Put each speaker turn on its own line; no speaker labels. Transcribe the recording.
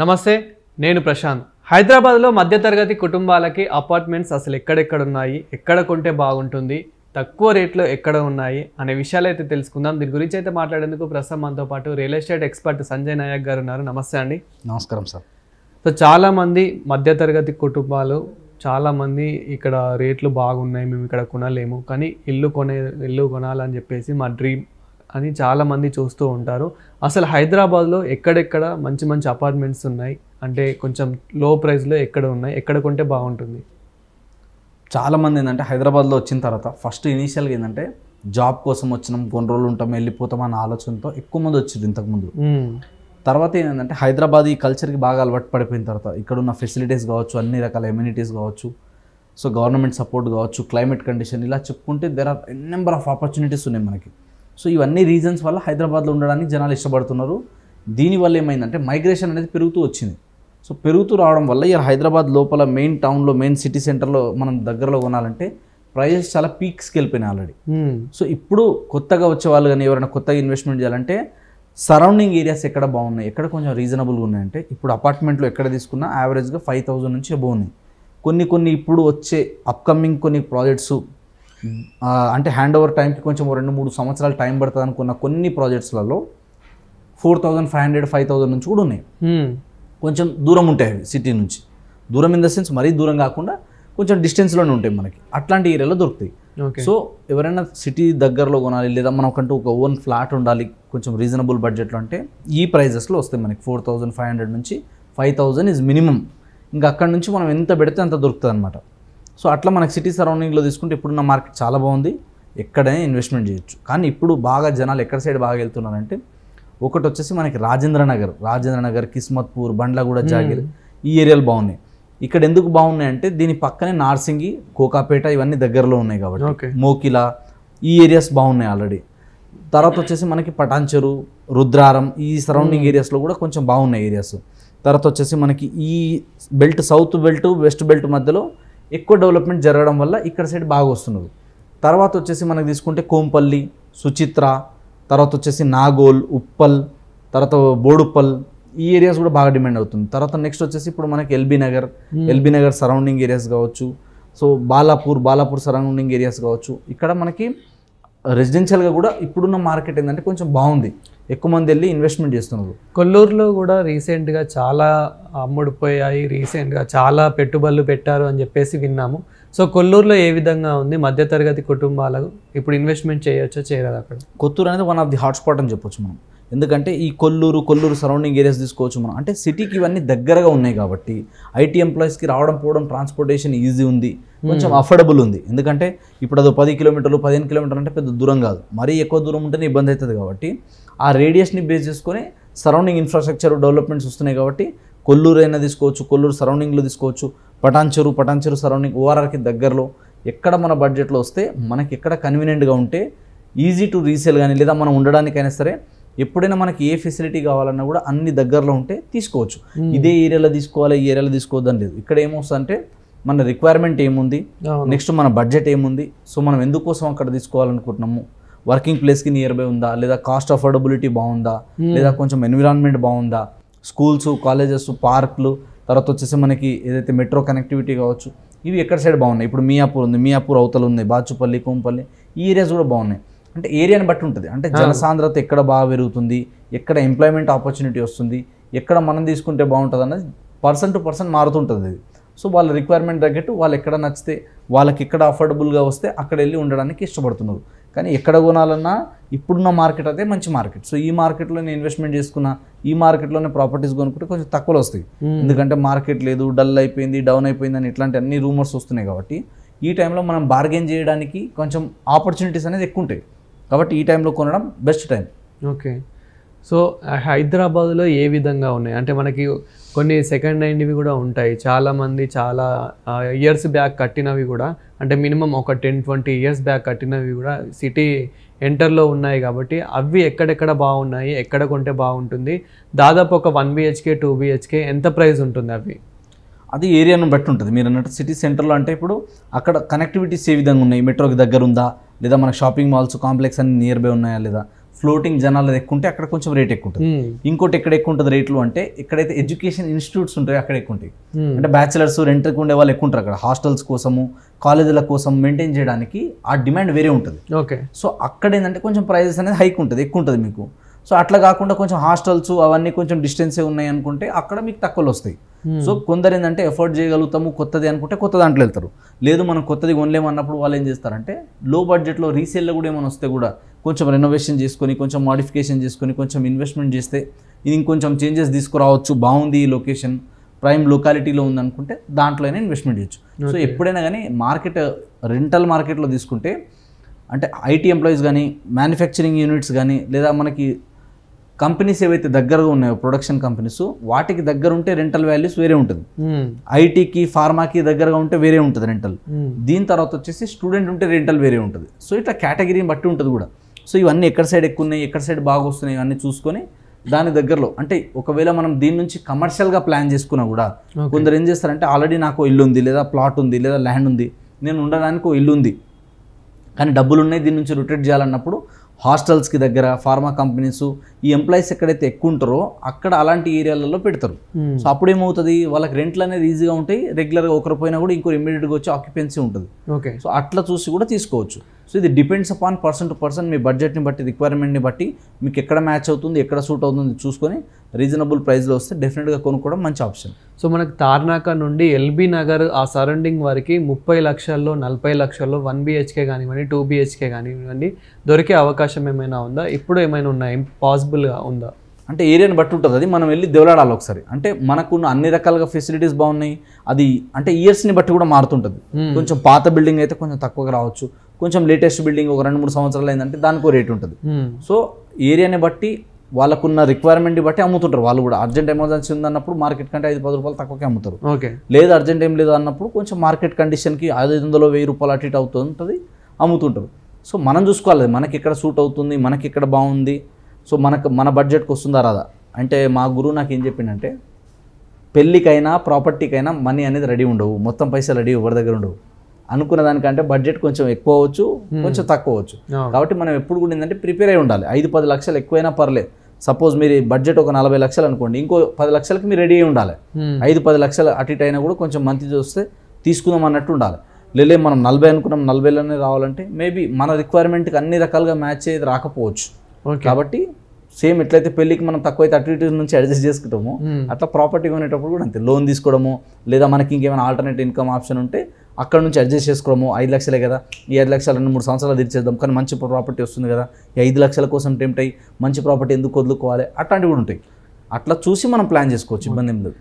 నమస్తే, నేను ప్రశాంత్. హైదరాబాద్లో మధ్యతరగతి కుటుంబాలకి అపార్ట్మెంట్స్ అసలు ఎక్కడెక్కడ ఉన్నాయి, ఎక్కడ కొంటే బాగుంటుంది, తక్కువ రేట్లో ఎక్కడ ఉన్నాయి అనే విషయాలు అయితే తెలుసుకుందాం. దీని గురించి అయితే మాట్లాడేందుకు ప్రస్తుతం మనతో పాటు real estate expert Sanjay Nayak గారు ఉన్నారు. నమస్తే అండి.
నమస్కారం సార్.
సో చాలామంది మధ్యతరగతి కుటుంబాలు చాలామంది ఇక్కడ రేట్లు బాగున్నాయి, మేము ఇక్కడ కొనలేము, కానీ ఇల్లు కొనాలని చెప్పేసి మా డ్రీమ్ అని చాలామంది చూస్తూ ఉంటారు. అసలు హైదరాబాద్లో ఎక్కడెక్కడ మంచి మంచి అపార్ట్మెంట్స్ ఉన్నాయి, అంటే కొంచెం లో ప్రైస్లో ఎక్కడ ఉన్నాయి, ఎక్కడ కొంటే బాగుంటుంది?
చాలామంది ఏంటంటే హైదరాబాద్లో వచ్చిన తర్వాత ఫస్ట్ ఇనీషియల్గా ఏంటంటే జాబ్ కోసం వచ్చినాం, కొన్ని రోజులు ఉంటాం, వెళ్ళిపోతాం అన్న ఆలోచనతో ఎక్కువ మంది వచ్చారు ఇంతకుముందు. తర్వాత ఏంటంటే హైదరాబాద్ ఈ కల్చర్కి బాగా అలవాటు పడిపోయిన తర్వాత ఇక్కడ ఉన్న ఫెసిలిటీస్ కావచ్చు, అన్ని రకాల ఎమ్యూనిటీస్ కావచ్చు, సో గవర్నమెంట్ సపోర్ట్ కావచ్చు, క్లైమేట్ కండిషన్, ఇలా చెప్పుకుంటే there are number of opportunities ఉన్నాయి మనకి. సో ఇవన్నీ రీజన్స్ వల్ల హైదరాబాద్లో ఉండడానికి జనాలు ఇష్టపడుతున్నారు. దీనివల్ల ఏమైందంటే మైగ్రేషన్ అనేది పెరుగుతూ వచ్చింది. సో పెరుగుతూ రావడం వల్ల ఇలా హైదరాబాద్ లోపల మెయిన్ టౌన్లో, మెయిన్ సిటీ సెంటర్లో మనం దగ్గరలో కొనాలంటే ప్రైజెస్ చాలా పీక్స్కి వెళ్ళిపోయినాయి ఆల్రెడీ. సో ఇప్పుడు కొత్తగా వచ్చే వాళ్ళు కానీ ఎవరైనా కొత్తగా ఇన్వెస్ట్మెంట్ చేయాలంటే సరౌండింగ్ ఏరియాస్ ఎక్కడ బాగున్నాయి, ఎక్కడ కొంచెం రీజనబుల్గా ఉన్నాయంటే ఇప్పుడు అపార్ట్మెంట్లో ఎక్కడ తీసుకున్నా యావరేజ్గా 5,000 నుంచి అబోవ్ ఉన్నాయి. కొన్ని ఇప్పుడు వచ్చే అప్కమింగ్ కొన్ని ప్రాజెక్ట్స్ అంటే హ్యాండ్ ఓవర్ టైంకి కొంచెం 2-3 సంవత్సరాలు టైం పడుతుంది అనుకున్న కొన్ని ప్రాజెక్ట్స్లలో 4,500, 5,000 నుంచి కూడా ఉన్నాయి. కొంచెం దూరం ఉంటాయి అవి సిటీ నుంచి. దూరం ఇన్ ద సెన్స్ మరీ దూరం కాకుండా కొంచెం డిస్టెన్స్లోనే ఉంటాయి మనకి. అట్లాంటి ఏరియాలో దొరుకుతాయి. సో ఎవరైనా సిటీ దగ్గరలో కొనాలి, లేదా మనకంటూ ఒక ఓన్ ఫ్లాట్ ఉండాలి కొంచెం రీజనబుల్ బడ్జెట్లో అంటే ఈ ప్రైజెస్లో వస్తాయి మనకి. 4,500 నుంచి 5,000 ఈజ్ మినిమం. ఇంకా అక్కడ నుంచి మనం ఎంత పెడితే అంత దొరుకుతుంది అనమాట. సో అట్లా మనకి సిటీ సరౌండింగ్లో తీసుకుంటే ఇప్పుడున్న మార్కెట్ చాలా బాగుంది, ఎక్కడైనా ఇన్వెస్ట్మెంట్ చేయొచ్చు. కానీ ఇప్పుడు బాగా జనాలు ఎక్కడ సైడ్ బాగా వెళ్తున్నారంటే ఒకటి వచ్చేసి మనకి రాజేంద్ర నగర్, కిస్మత్పూర్, బండ్లగూడ, జాగిర్, ఈ ఏరియాలు బాగున్నాయి. ఇక్కడ ఎందుకు బాగున్నాయి అంటే దీని పక్కనే నార్సింగి, కోకాపేట ఇవన్నీ దగ్గరలో ఉన్నాయి కాబట్టి, మోకిలా, ఈ ఏరియాస్ బాగున్నాయి ఆల్రెడీ. తర్వాత వచ్చేసి మనకి పటాన్చెరు, రుద్రారం, ఈ సరౌండింగ్ ఏరియాస్లో కూడా కొంచెం బాగున్నాయి ఏరియాస్. తర్వాత వచ్చేసి మనకి ఈ belt, south belt, west belt మధ్యలో ఎక్కువ డెవలప్మెంట్ జరగడం వల్ల ఇక్కడ సైడ్ బాగా వస్తున్నారు. తర్వాత వచ్చేసి మనకి తీసుకుంటే కోంపల్లి, సుచిత్ర, తర్వాత వచ్చేసి నాగోల్, ఉప్పల్, తర్వాత బోడుప్పల్, ఈ ఏరియాస్ కూడా బాగా డిమాండ్ అవుతుంది. తర్వాత నెక్స్ట్ వచ్చేసి ఇప్పుడు మనకి ఎల్బీ నగర్ సరౌండింగ్ ఏరియాస్ కావచ్చు, సో బాలాపూర్ సరౌండింగ్ ఏరియాస్ కావచ్చు. ఇక్కడ మనకి రెసిడెన్షియల్గా కూడా ఇప్పుడున్న మార్కెట్ ఏంటంటే కొంచెం బాగుంది, ఎక్కువ మంది వెళ్ళి ఇన్వెస్ట్మెంట్ చేస్తున్నారు.
కొల్లూరులో కూడా రీసెంట్గా చాలా అమ్ముడుపోయాయి, రీసెంట్గా చాలా పెట్టుబడులు పెట్టారు అని చెప్పేసి విన్నాము. సో కొల్లూరులో ఏ విధంగా ఉంది? మధ్యతరగతి కుటుంబాలకు ఇప్పుడు ఇన్వెస్ట్మెంట్ చేయొచ్చో చేయరాదు అక్కడ?
కొత్తూరు అనేది వన్ ఆఫ్ ది హాట్స్పాట్ అని చెప్పొచ్చు మనం. ఎందుకంటే ఈ కొల్లూరు సరౌండింగ్ ఏరియాస్ తీసుకోవచ్చు మనం. అంటే సిటీకి ఇవన్నీ దగ్గరగా ఉన్నాయి కాబట్టి ఐటీ ఎంప్లాయీస్కి రావడం పోవడం, ట్రాన్స్పోర్టేషన్ ఈజీ ఉంది, కొంచెం అఫోర్డబుల్ ఉంది. ఎందుకంటే ఇప్పుడు అది 10 కిలోమీటర్లు 15 కిలోమీటర్లు అంటే పెద్ద దూరం కాదు, మరీ ఎక్కువ దూరం ఉంటేనే ఇబ్బంది అవుతుంది. కాబట్టి ఆ రేడియస్ని బేస్ చేసుకొని సరౌండింగ్ ఇన్ఫ్రాస్ట్రక్చర్ డెవలప్మెంట్స్ వస్తున్నాయి. కాబట్టి కొల్లూరు అయినా తీసుకోవచ్చు, కొల్లూరు సరౌండింగ్లో తీసుకోవచ్చు, పటాన్చెరు సరౌండింగ్, ఓఆర్ఆర్కి దగ్గరలో ఎక్కడ మన బడ్జెట్లో వస్తే మనకి ఎక్కడ కన్వీనియంట్గా ఉంటే ఈజీ టు రీసేల్ కానీ, లేదా మనం ఉండడానికైనా సరే ఎప్పుడైనా మనకి ఏ ఫెసిలిటీ కావాలన్నా కూడా అన్ని దగ్గరలో ఉంటే తీసుకోవచ్చు. ఇదే ఏరియాలో తీసుకోవాలి, ఈ ఏరియాలో తీసుకోవద్దని లేదు. ఇక్కడ ఏమొస్తుంది అంటే మన రిక్వైర్మెంట్ ఏముంది, నెక్స్ట్ మన బడ్జెట్ ఏముంది, సో మనం ఎందుకోసం అక్కడ తీసుకోవాలనుకుంటున్నాము, వర్కింగ్ ప్లేస్కి నియర్ బై ఉందా, లేదా కాస్ట్ అఫోర్డబిలిటీ బాగుందా, లేదా కొంచెం ఎన్విరాన్మెంట్ బాగుందా, స్కూల్స్, కాలేజెస్, పార్కులు, తర్వాత వచ్చేసి మనకి ఏదైతే మెట్రో కనెక్టివిటీ కావచ్చు, ఇవి ఎక్కడ సైడ్ బాగున్నాయి. ఇప్పుడు మియాపూర్ ఉంది, మియాపూర్ అవతల ఉంది, బాచుపల్లి, కోంపల్లి, ఈ ఏరియాస్ కూడా బాగున్నాయి. అంటే ఏరియాని బట్టి ఉంటుంది. అంటే జనసాంద్రత ఎక్కడ బాగా పెరుగుతుంది, ఎక్కడ ఎంప్లాయ్మెంట్ ఆపర్చునిటీ వస్తుంది, ఎక్కడ మనం తీసుకుంటే బాగుంటుంది అన్నది పర్సన్ టు పర్సన్ మారుతుంటుంది అది. సో వాళ్ళ రిక్వైర్మెంట్ తగ్గట్టు వాళ్ళు ఎక్కడ నచ్చితే, వాళ్ళకి ఎక్కడ అఫోర్డబుల్గా వస్తే అక్కడ వెళ్ళి ఉండడానికి ఇష్టపడుతున్నారు. కానీ ఎక్కడ కొనాలన్నా ఇప్పుడున్న మార్కెట్ అదే మంచి మార్కెట్. సో ఈ మార్కెట్లో నేను ఇన్వెస్ట్మెంట్ చేసుకున్నా, ఈ మార్కెట్లోనే ప్రాపర్టీస్ కొనుక్కుంటే కొంచెం తక్కువలో వస్తాయి. ఎందుకంటే మార్కెట్ లేదు, డల్ అయిపోయింది, డౌన్ అయిపోయింది అని ఇట్లాంటి అన్ని రూమర్స్ వస్తున్నాయి. కాబట్టి ఈ టైంలో మనం బార్గెన్ చేయడానికి కొంచెం ఆపర్చునిటీస్ అనేది ఎక్కువ ఉంటాయి. కాబట్టి ఈ టైంలో కొనడం బెస్ట్ టైం.
ఓకే. సో హైదరాబాద్లో ఏ విధంగా ఉన్నాయి అంటే మనకి కొన్ని సెకండ్ హ్యాండ్వి కూడా ఉంటాయి. చాలామంది చాలా ఇయర్స్ బ్యాక్ కట్టినవి కూడా, అంటే మినిమం ఒక 10-20 ఇయర్స్ బ్యాక్ కట్టినవి కూడా సిటీ ఎంటర్లో ఉన్నాయి. కాబట్టి అవి ఎక్కడెక్కడ బాగున్నాయి, ఎక్కడ కొంటే బాగుంటుంది, దాదాపు ఒక 1 BHK 2 BHK ఎంత ప్రైస్ ఉంటుంది అవి?
అది ఏరియాను బట్టి ఉంటుంది. మీరు అన్నట్టు సిటీ సెంటర్లో అంటే ఇప్పుడు అక్కడ కనెక్టివిటీస్ ఏ విధంగా ఉన్నాయి, మెట్రోకి దగ్గర ఉందా, లేదా మన షాపింగ్ మాల్స్, కాంప్లెక్స్ అన్ని నియర్ బై ఉన్నాయా, లేదా ఫ్లోటింగ్ జనాలది ఎక్కువ ఉంటే అక్కడ కొంచెం రేట్ ఎక్కువ ఉంటుంది. ఇంకోటి ఎక్కడ ఎక్కువ ఉంటుంది రేట్లు అంటే ఎక్కడైతే ఎడ్యుకేషన్ ఇన్స్టిట్యూట్స్ ఉంటాయో అక్కడ ఎక్కువ ఉంటాయి. అంటే బ్యాచిలర్స్ రెంట్కి ఉండే వాళ్ళు ఎక్కువ ఉంటారు అక్కడ, హాస్టల్స్ కోసము కాలేజీల కోసం మెయింటైన్ చేయడానికి ఆ డిమాండ్ వేరే ఉంటుంది.
ఓకే.
సో అక్కడ ఏంటంటే కొంచెం ప్రైజెస్ అనేది హైక్ ఉంటుంది, ఎక్కువ ఉంటుంది మీకు. సో అట్లా కాకుండా కొంచెం హాస్టల్స్ అవన్నీ కొంచెం డిస్టెన్సే ఉన్నాయి అనుకుంటే అక్కడ మీకు తక్కువలో వస్తాయి. సో కొందరు ఏంటంటే ఎఫోర్డ్ చేయగలుగుతాము కొత్తది అనుకుంటే కొత్త దాంట్లో వెళ్తారు. లేదు మనం కొత్తది కొనలేమన్నప్పుడు వాళ్ళు ఏం చేస్తారంటే లో బడ్జెట్లో రీసేల్లో కూడా ఏమైనా వస్తే కూడా కొంచెం రెనోవేషన్ చేసుకొని కొంచెం మాడిఫికేషన్ చేసుకొని కొంచెం ఇన్వెస్ట్మెంట్ చేస్తే ఇది ఇంకొంచెం చేంజెస్ తీసుకురావచ్చు, బాగుంది ఈ లొకేషన్ ప్రైమ్ లొకాలిటీలో ఉందనుకుంటే దాంట్లోనే ఇన్వెస్ట్మెంట్ చేయొచ్చు. సో ఎప్పుడైనా కానీ మార్కెట్ రెంటల్ మార్కెట్లో తీసుకుంటే అంటే ఐటీ ఎంప్లాయీస్ కానీ మ్యానుఫ్యాక్చరింగ్ యూనిట్స్ కానీ లేదా మనకి కంపెనీస్ ఏవైతే దగ్గరగా ఉన్నాయో ప్రొడక్షన్ కంపెనీస్ వాటికి దగ్గర ఉంటే రెంటల్ వాల్యూస్ వేరే ఉంటుంది. ఐటీకి ఫార్మాకి దగ్గరగా ఉంటే వేరే ఉంటుంది రెంటల్. దీని తర్వాత వచ్చేసి స్టూడెంట్ ఉంటే రెంటల్ వేరే ఉంటుంది. సో ఇట్లా కేటగిరీని బట్టి ఉంటుంది కూడా. సో ఇవన్నీ ఎక్కడ సైడ్ ఎక్కువ ఉన్నాయి ఎక్కడ సైడ్ బాగా వస్తున్నాయి ఇవన్నీ చూసుకొని దాని దగ్గరలో అంటే ఒకవేళ మనం దీని నుంచి కమర్షియల్గా ప్లాన్ చేసుకున్నా కూడా కొందరు ఏం చేస్తారంటే ఆల్రెడీ నాకు ఇల్లు ఉంది లేదా ప్లాట్ ఉంది లేదా ల్యాండ్ ఉంది, నేను ఉండడానికి ఇల్లు ఉంది కానీ డబ్బులు ఉన్నాయి దీని నుంచి రొటేట్ చేయాలన్నప్పుడు హాస్టల్స్కి దగ్గర ఫార్మా కంపెనీస్ ఈ ఎంప్లాయీస్ ఎక్కడైతే ఎక్కువ ఉంటారో అక్కడ అలాంటి ఏరియాలలో పెడతారు. సో అప్పుడు ఏమవుతుంది వాళ్ళకి రెంట్లు అనేది ఈజీగా ఉంటాయి, రెగ్యులర్గా ఒకరు పోయినా కూడా ఇంకో ఇమ్మీడియట్గా వచ్చి ఆక్యుపెన్సీ ఉంటుంది.
ఓకే.
సో అట్లా చూసి కూడా తీసుకోవచ్చు. సో ఇది depends upon person to person, మీ బడ్జెట్ని బట్టి రిక్వైర్మెంట్ని బట్టి మీకు ఎక్కడ మ్యాచ్ అవుతుంది ఎక్కడ సూట్ అవుతుంది చూసుకొని రీజనబుల్ ప్రైస్లో వస్తే డెఫినెట్గా కొనుక్కోవడం మంచి ఆప్షన్.
సో మనకు తార్నాక నుండి ఎల్బీ నగర్ ఆ సరౌండింగ్ వరకు 30 లక్షల్లో 40 లక్షల్లో 1 BHK కానివ్వండి 2 BHK కానివ్వండి దొరికే అవకాశం ఏమైనా ఉందా? ఇప్పుడు ఏమైనా ఉన్నాయి పాసిబుల్గా ఉందా?
అంటే ఏరియాని బట్టి ఉంటుంది, అది మనం వెళ్ళి దేవులాడాలి ఒకసారి. అంటే మనకున్న అన్ని రకాలుగా ఫెసిలిటీస్ బాగున్నాయి, అది అంటే ఇయర్స్ని బట్టి కూడా మారుతుంటుంది. కొంచెం పాత బిల్డింగ్ అయితే కొంచెం తక్కువగా రావచ్చు, కొంచెం లేటెస్ట్ బిల్డింగ్ ఒక 2-3 సంవత్సరాలు అయిందంటే దానికో రేట్ ఉంటుంది. సో ఏరియాని బట్టి వాళ్ళకున్న రిక్వైర్మెంట్ని బట్టి అమ్ముతుంటారు వాళ్ళు కూడా. అర్జెంట్ ఎమర్జెన్సీ ఉందన్నప్పుడు మార్కెట్ కంటే 5-10 రూపాయలు తక్కువకే అమ్ముతారు.
ఓకే.
లేదు అర్జెంట్ ఏం లేదు అన్నప్పుడు కొంచెం మార్కెట్ కండిషన్కి 500-1000 రూపాయలు అటు ఇటు అవుతుంటుంది అమ్ముతుంటారు. సో మనం చూసుకోవాలి మనకి ఎక్కడ సూట్ అవుతుంది, మనకి ఎక్కడ బాగుంది, సో మన బడ్జెట్కి వస్తుందా రాదా. అంటే మా గురువు నాకు ఏం చెప్పిందంటే పెళ్ళికైనా ప్రాపర్టీకైనా మనీ అనేది రెడీ ఉండవు, మొత్తం పైసలు రెడీ ఎవరి దగ్గర ఉండవు. అనుకున్న దానికంటే బడ్జెట్ కొంచెం ఎక్కువ అవ్వచ్చు కొంచెం తక్కువ అవ్వచ్చు. కాబట్టి మనం ఎప్పుడు కూడా ఏంటంటే ప్రిపేర్ అయి ఉండాలి. 5-10 లక్షలు ఎక్కువైనా పర్లేదు. సపోజ్ మీరు బడ్జెట్ ఒక 40 లక్షలు అనుకోండి, ఇంకో 10 లక్షలకి మీరు రెడీ అయి ఉండాలి. 5-10 లక్షలు అటు ఇటు అయినా కూడా కొంచెం మంచి చూస్తే తీసుకుందాం అన్నట్టు ఉండాలి. లేదు మనం 40 అనుకున్నాం 40లోనే రావాలంటే మేబీ మన రిక్వైర్మెంట్కి అన్ని రకాలుగా మ్యాచ్ అయ్యేది రాకపోవచ్చు. కాబట్టి సేమ్ ఎట్లయితే పెళ్ళికి మనం తక్కువైతే అటు ఇటు నుంచి అడ్జస్ట్ చేసుకుంటామో అట్లా ప్రాపర్టీ కొనేటప్పుడు కూడా అంతే. లోన్ తీసుకోవడము లేదా మనకి ఇంకేమైనా ఆల్టర్నేట్ ఇన్కమ్ ఆప్షన్ ఉంటే అక్కడ నుంచి అడ్జస్ట్ చేసుకోవడము. 5 లక్షలే కదా, ఈ 5 లక్షలు 2-3 సంవత్సరాలు తీర్చేద్దాం కానీ మంచి ప్రాపర్టీ వస్తుంది కదా, ఈ 5 లక్షల కోసం టెంప్ట్ అయ్యి మంచి ప్రాపర్టీ ఎందుకు వదులుకోవాలి, అట్లాంటివి కూడా ఉంటాయి. అట్లా చూసి మనం ప్లాన్ చేసుకోవచ్చు, ఇబ్బంది ఏం లేదు.